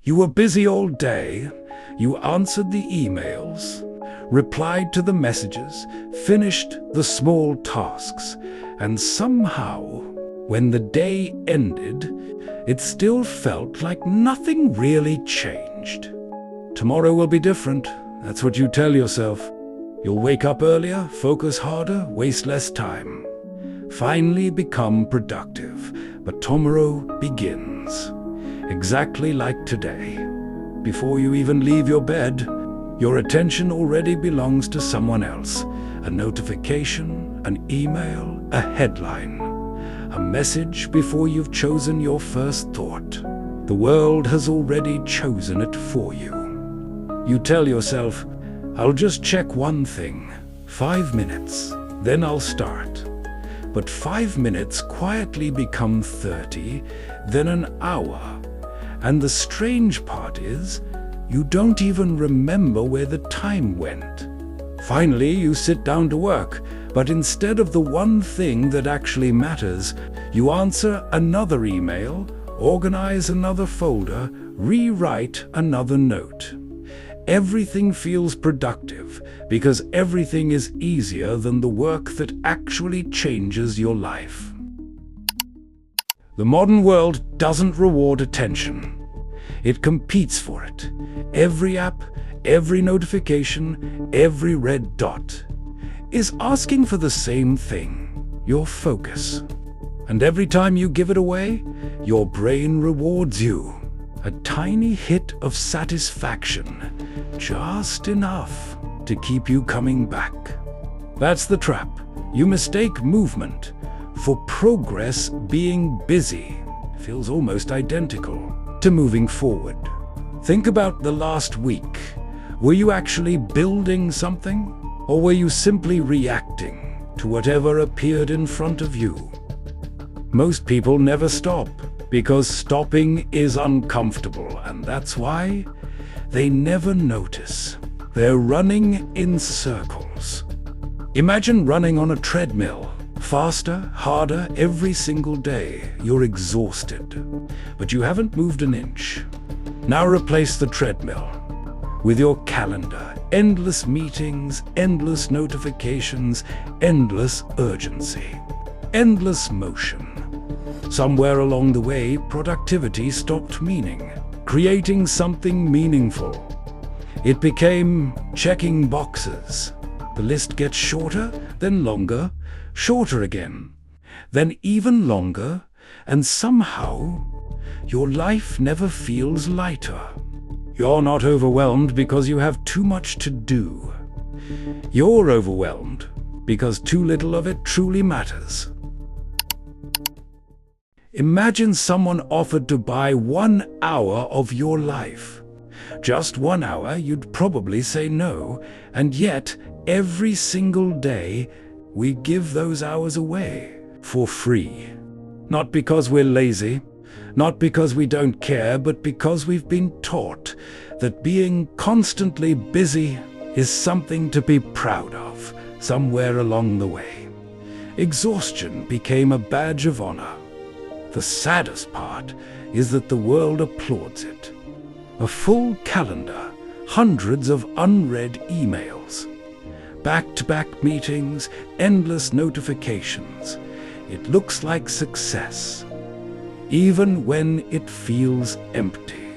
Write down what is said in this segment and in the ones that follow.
You were busy all day. You answered the emails, replied to the messages, finished the small tasks, and somehow, when the day ended, it still felt like nothing really changed. Tomorrow will be different. That's what you tell yourself. You'll wake up earlier, focus harder, waste less time. Finally become productive. But tomorrow begins exactly like today. Before you even leave your bed, your attention already belongs to someone else. A notification, an email, a headline, a message before you've chosen your first thought. The world has already chosen it for you. You tell yourself, I'll just check one thing, 5 minutes, then I'll start. But 5 minutes quietly become 30, then an hour. And the strange part is, you don't even remember where the time went. Finally, you sit down to work, but instead of the one thing that actually matters, you answer another email, organize another folder, rewrite another note. Everything feels productive because everything is easier than the work that actually changes your life. The modern world doesn't reward attention. It competes for it. Every app, every notification, every red dot is asking for the same thing, your focus. And every time you give it away, your brain rewards you. A tiny hit of satisfaction, just enough to keep you coming back. That's the trap. You mistake movement for progress. Being busy feels almost identical to moving forward. Think about the last week. Were you actually building something, or were you simply reacting to whatever appeared in front of you? Most people never stop because stopping is uncomfortable, and that's why they never notice. They're running in circles. Imagine running on a treadmill, faster, harder, every single day. You're exhausted, but you haven't moved an inch. Now replace the treadmill with your calendar. Endless meetings, endless notifications, endless urgency, endless motion. Somewhere along the way, productivity stopped meaning creating something meaningful. It became checking boxes. The list gets shorter, then longer, shorter again, then even longer, and somehow your life never feels lighter. You're not overwhelmed because you have too much to do. You're overwhelmed because too little of it truly matters. Imagine someone offered to buy 1 hour of your life. Just 1 hour, you'd probably say no, and yet every single day we give those hours away for free. Not because we're lazy, not because we don't care, but because we've been taught that being constantly busy is something to be proud of somewhere along the way. Exhaustion became a badge of honor. The saddest part is that the world applauds it. A full calendar, hundreds of unread emails, back-to-back meetings, endless notifications. It looks like success, even when it feels empty.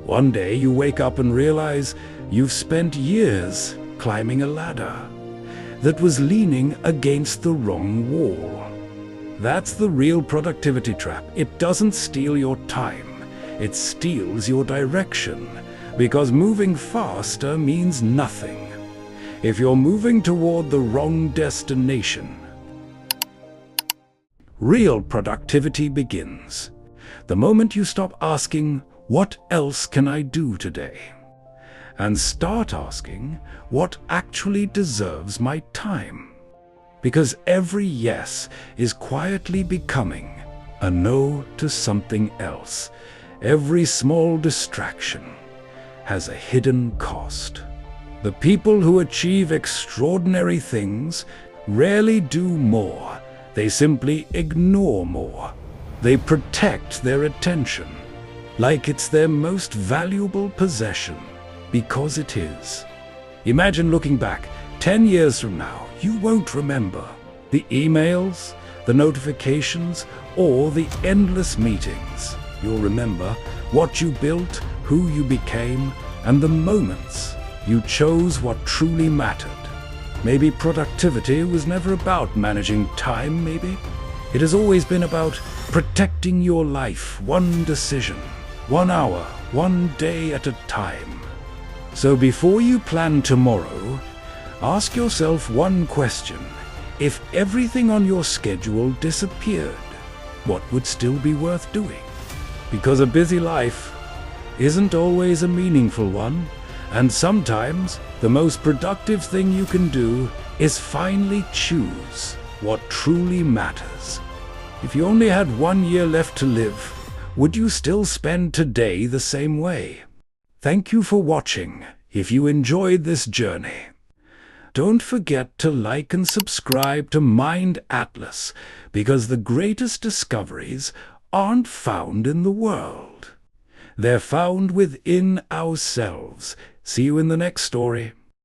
One day you wake up and realize you've spent years climbing a ladder that was leaning against the wrong wall. That's the real productivity trap. It doesn't steal your time, it steals your direction, because moving faster means nothing if you're moving toward the wrong destination. Real productivity begins the moment you stop asking, "What else can I do today?" and start asking, "What actually deserves my time?" Because every yes is quietly becoming a no to something else. Every small distraction has a hidden cost. The people who achieve extraordinary things rarely do more. They simply ignore more. They protect their attention. like it's their most valuable possession, because it is. Imagine looking back 10 years from now. You won't remember the emails, the notifications, or the endless meetings. You'll remember what you built, who you became, and the moments you chose what truly mattered. Maybe productivity was never about managing time, maybe. It has always been about protecting your life, one decision, 1 hour, 1 day at a time. So before you plan tomorrow, ask yourself one question. If everything on your schedule disappeared, what would still be worth doing? Because a busy life isn't always a meaningful one, and sometimes the most productive thing you can do is finally choose what truly matters. If you only had 1 year left to live, would you still spend today the same way? Thank you for watching. If you enjoyed this journey, don't forget to like and subscribe to Mind Atlas, because the greatest discoveries aren't found in the world. They're found within ourselves. See you in the next story.